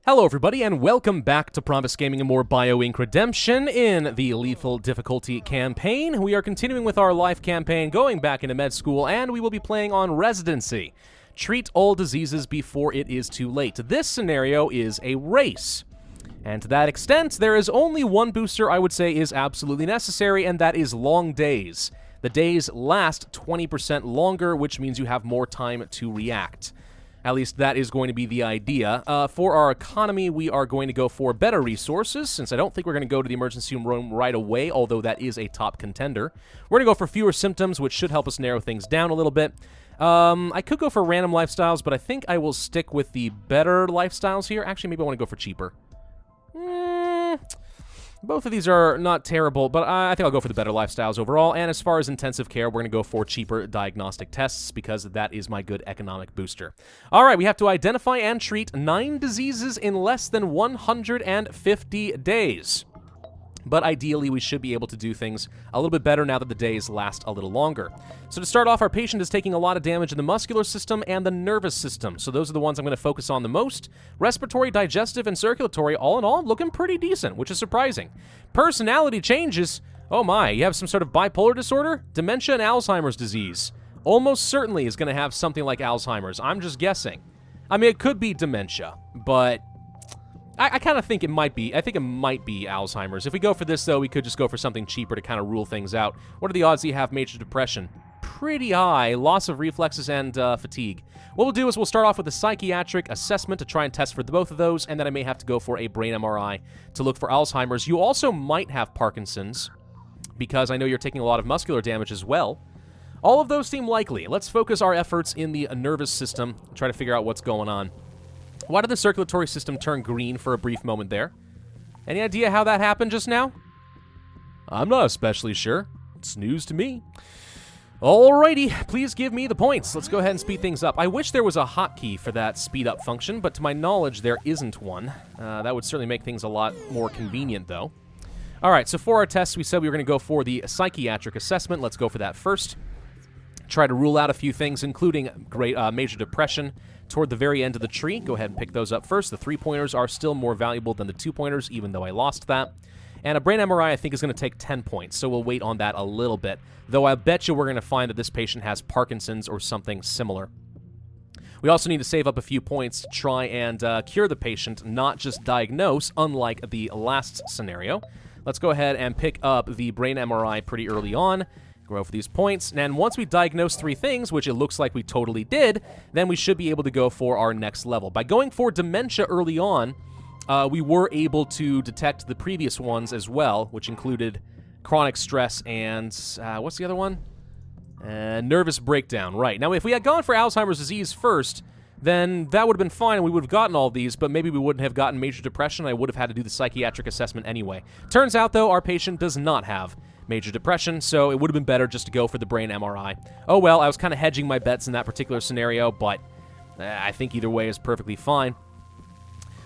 Hello everybody, and welcome back to Pravus Gaming and more BioInk Redemption in the Lethal Difficulty campaign. We are continuing with our life campaign, going back into med school, and we will be playing on Residency. Treat all diseases before it is too late. This scenario is a race. And to that extent, there is only one booster I would say is absolutely necessary, and that is long days. The days last 20% longer, which means you have more time to react. At least that is going to be the idea. For our economy, we are going to go for better resources, since I don't think we're going to go to the emergency room right away, although that is a top contender. We're going to go for fewer symptoms, which should help us narrow things down a little bit. I could go for random lifestyles, but I think I will stick with the better lifestyles here. Actually, maybe I want to go for cheaper. Both of these are not terrible, but I think I'll go for the better lifestyles overall. And as far as intensive care, we're going to go for cheaper diagnostic tests because that is my good economic booster. All right, we have to identify and treat 9 diseases in less than 150 days. But ideally, we should be able to do things a little bit better now that the days last a little longer. So to start off, our patient is taking a lot of damage in the muscular system and the nervous system. So those are the ones I'm going to focus on the most. Respiratory, digestive, and circulatory, all in all, looking pretty decent, which is surprising. Personality changes. Oh my, you have some sort of bipolar disorder? Dementia and Alzheimer's disease. Almost certainly is going to have something like Alzheimer's. I'm just guessing. I mean, it could be dementia, but I kind of think it might be. I think it might be Alzheimer's. If we go for this, though, we could just go for something cheaper to kind of rule things out. What are the odds that you have major depression? Pretty high. Loss of reflexes and fatigue. What we'll do is we'll start off with a psychiatric assessment to try and test for both of those, and then I may have to go for a brain MRI to look for Alzheimer's. You also might have Parkinson's, because I know you're taking a lot of muscular damage as well. All of those seem likely. Let's focus our efforts in the nervous system and try to figure out what's going on. Why did the circulatory system turn green for a brief moment there? Any idea how that happened just now? I'm not especially sure. It's news to me. Alrighty, please give me the points. Let's go ahead and speed things up. I wish there was a hotkey for that speed up function, but to my knowledge, there isn't one. That would certainly make things a lot more convenient, though. Alright, so for our tests, we said we were going to go for the psychiatric assessment. Let's go for that first. Try to rule out a few things, including major depression toward the very end of the tree. Go ahead and pick those up first. The 3-pointers are still more valuable than the 2-pointers, even though I lost that. And a brain MRI, I think, is going to take 10 points, so we'll wait on that a little bit. Though I bet you we're going to find that this patient has Parkinson's or something similar. We also need to save up a few points to try and cure the patient, not just diagnose, unlike the last scenario. Let's go ahead and pick up the brain MRI pretty early on. Go for these points, and once we diagnose 3 things, which it looks like we totally did, then we should be able to go for our next level. By going for dementia early on, we were able to detect the previous ones as well, which included chronic stress and, what's the other one? Nervous breakdown, right. Now, if we had gone for Alzheimer's disease first, then that would have been fine, and we would have gotten all these, but maybe we wouldn't have gotten major depression. I would have had to do the psychiatric assessment anyway. Turns out, though, our patient does not have major depression, so it would have been better just to go for the brain MRI. Oh well, I was kind of hedging my bets in that particular scenario, but I think either way is perfectly fine.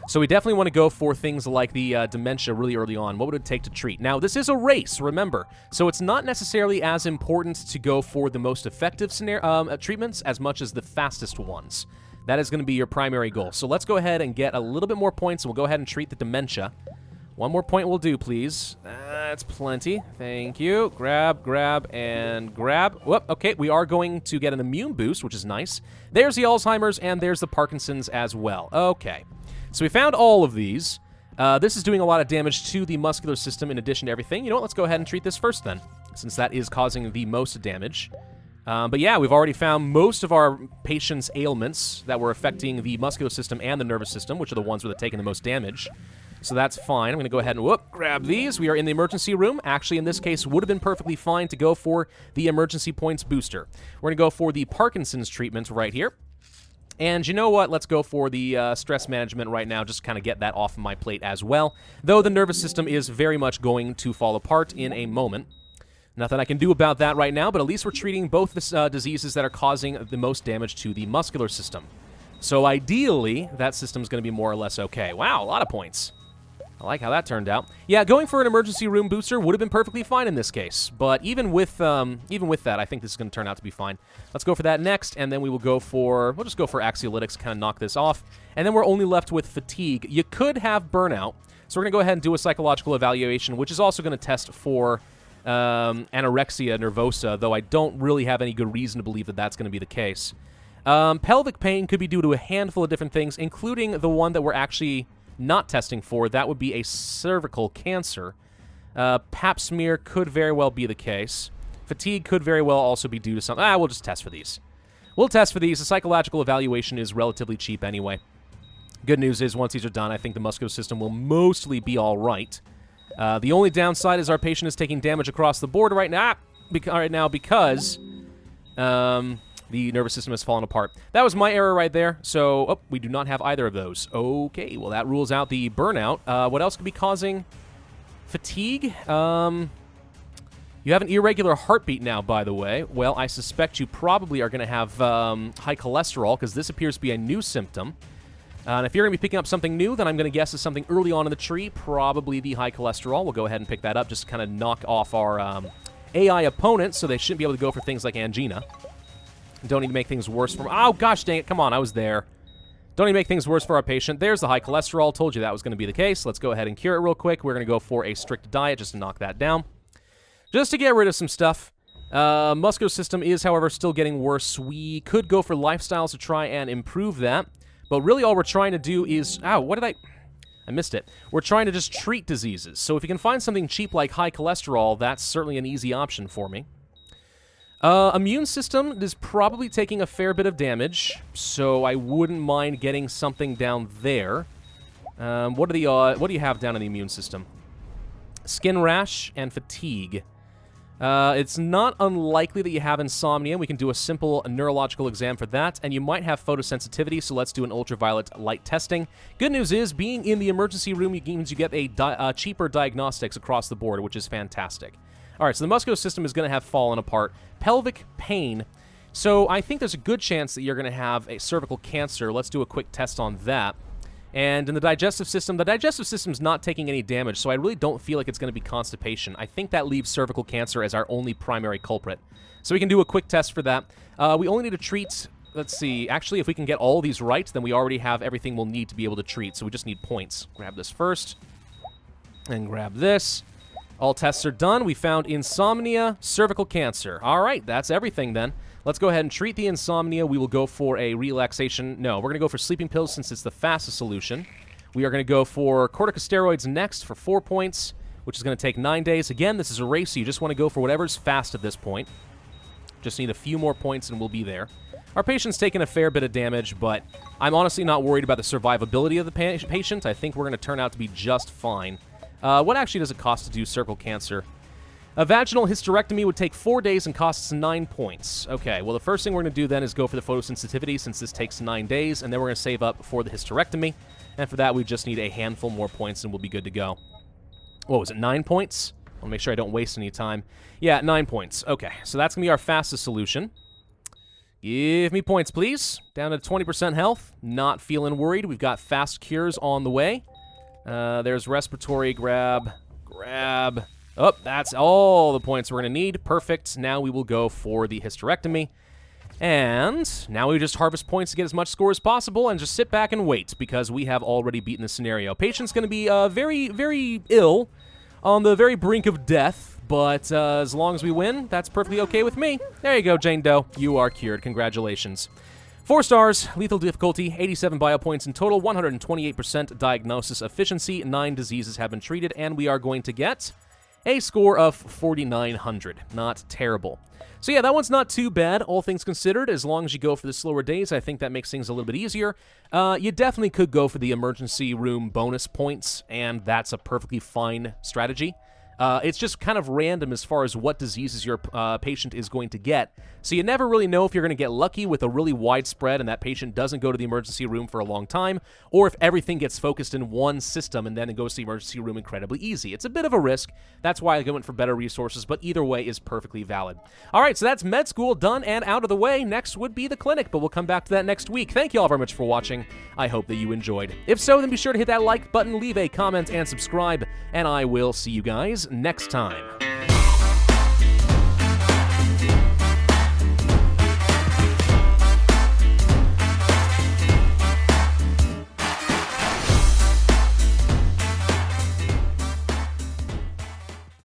So we definitely want to go for things like the dementia really early on. What would it take to treat? Now, this is a race, remember, so it's not necessarily as important to go for the most effective treatments as much as the fastest ones. That is going to be your primary goal. So let's go ahead and get a little bit more points, and we'll go ahead and treat the dementia. One more point will do, please. That's plenty. Thank you. Grab, grab, and grab. Whoop, okay, we are going to get an immune boost, which is nice. There's the Alzheimer's, and there's the Parkinson's as well. Okay, so we found all of these. This is doing a lot of damage to the muscular system in addition to everything. You know what? Let's go ahead and treat this first then, since that is causing the most damage. But yeah, we've already found most of our patient's ailments that were affecting the muscular system and the nervous system, which are the ones that are taking the most damage. So that's fine. I'm going to go ahead and grab these. We are in the emergency room. Actually, in this case, would have been perfectly fine to go for the emergency points booster. We're going to go for the Parkinson's treatment right here. And you know what? Let's go for the stress management right now, just kind of get that off my plate as well. Though the nervous system is very much going to fall apart in a moment. Nothing I can do about that right now, but at least we're treating both the diseases that are causing the most damage to the muscular system. So ideally, that system's going to be more or less okay. Wow, a lot of points. I like how that turned out. Yeah, going for an emergency room booster would have been perfectly fine in this case. But even with that, I think this is going to turn out to be fine. Let's go for that next, and then we will go for... We'll just go for Axiolytics, kind of knock this off. And then we're only left with Fatigue. You could have Burnout. So we're going to go ahead and do a psychological evaluation, which is also going to test for anorexia nervosa, though I don't really have any good reason to believe that that's going to be the case. Pelvic pain could be due to a handful of different things, including the one that we're actually not testing for. That would be a cervical cancer. Pap smear could very well be the case. Fatigue could very well also be due to something. We'll just test for these. We'll test for these. The psychological evaluation is relatively cheap anyway. Good news is, once these are done, I think the muscular system will mostly be all right. The only downside is our patient is taking damage across the board right now, because the nervous system has fallen apart. That was my error right there, so we do not have either of those. Okay, well, that rules out the burnout. What else could be causing fatigue? You have an irregular heartbeat now, by the way. Well, I suspect you probably are going to have high cholesterol, because this appears to be a new symptom. And if you're going to be picking up something new, then I'm going to guess it's something early on in the tree, probably the high cholesterol. We'll go ahead and pick that up, just to kind of knock off our AI opponents, so they shouldn't be able to go for things like angina. Don't need to make things worse for... Oh, gosh dang it. Come on, I was there. Don't need to make things worse for our patient. There's the high cholesterol. Told you that was going to be the case. Let's go ahead and cure it real quick. We're going to go for a strict diet just to knock that down. Just to get rid of some stuff. Muscular system is, however, still getting worse. We could go for lifestyles to try and improve that. But really all we're trying to do is... Ow, what did I missed it. We're trying to just treat diseases. So if you can find something cheap like high cholesterol, that's certainly an easy option for me. Immune system is probably taking a fair bit of damage, so I wouldn't mind getting something down there. What do you have down in the immune system? Skin rash and fatigue. It's not unlikely that you have insomnia. We can do a simple neurological exam for that, and you might have photosensitivity, so let's do an ultraviolet light testing. Good news is, being in the emergency room means you get a cheaper diagnostics across the board, which is fantastic. All right, so the muscular system is going to have fallen apart. Pelvic pain. So I think there's a good chance that you're going to have a cervical cancer. Let's do a quick test on that. And in the digestive system's not taking any damage, so I really don't feel like it's going to be constipation. I think that leaves cervical cancer as our only primary culprit. So we can do a quick test for that. We only need to treat... Let's see. Actually, if we can get all these right, then we already have everything we'll need to be able to treat. So we just need points. Grab this first. And grab this. All tests are done. We found insomnia, cervical cancer. All right, that's everything then. Let's go ahead and treat the insomnia. We will go for a relaxation. No, we're going to go for sleeping pills since it's the fastest solution. We are going to go for corticosteroids next for 4 points, which is going to take 9 days. Again, this is a race, so you just want to go for whatever's fast at this point. Just need a few more points and we'll be there. Our patient's taken a fair bit of damage, but I'm honestly not worried about the survivability of the patient. I think we're going to turn out to be just fine. What actually does it cost to do cervical cancer? A vaginal hysterectomy would take 4 days and costs 9 points. Okay, well, the first thing we're going to do then is go for the photosensitivity, since this takes 9 days, and then we're going to save up for the hysterectomy. And for that, we just need a handful more points, and we'll be good to go. What was it, 9 points? I want to make sure I don't waste any time. Yeah, 9 points. Okay, so that's going to be our fastest solution. Give me points, please. Down to 20% health. Not feeling worried. We've got fast cures on the way. There's respiratory, grab. Oh, that's all the points we're going to need. Perfect. Now we will go for the hysterectomy. And now we just harvest points to get as much score as possible and just sit back and wait, because we have already beaten the scenario. Patient's going to be very, very ill, on the very brink of death, but as long as we win, that's perfectly okay with me. There you go, Jane Doe. You are cured. Congratulations. 4 stars, lethal difficulty, 87 bio points in total, 128% diagnosis efficiency, 9 diseases have been treated, and we are going to get a score of 4,900. Not terrible. So yeah, that one's not too bad, all things considered. As long as you go for the slower days, I think that makes things a little bit easier. You definitely could go for the emergency room bonus points, and that's a perfectly fine strategy. It's just kind of random as far as what diseases your patient is going to get. So you never really know if you're going to get lucky with a really widespread and that patient doesn't go to the emergency room for a long time, or if everything gets focused in one system and then it goes to the emergency room incredibly easy. It's a bit of a risk. That's why I went for better resources, but either way is perfectly valid. All right, so that's med school done and out of the way. Next would be the clinic, but we'll come back to that next week. Thank you all very much for watching. I hope that you enjoyed. If so, then be sure to hit that like button, leave a comment, and subscribe, and I will see you guys next time.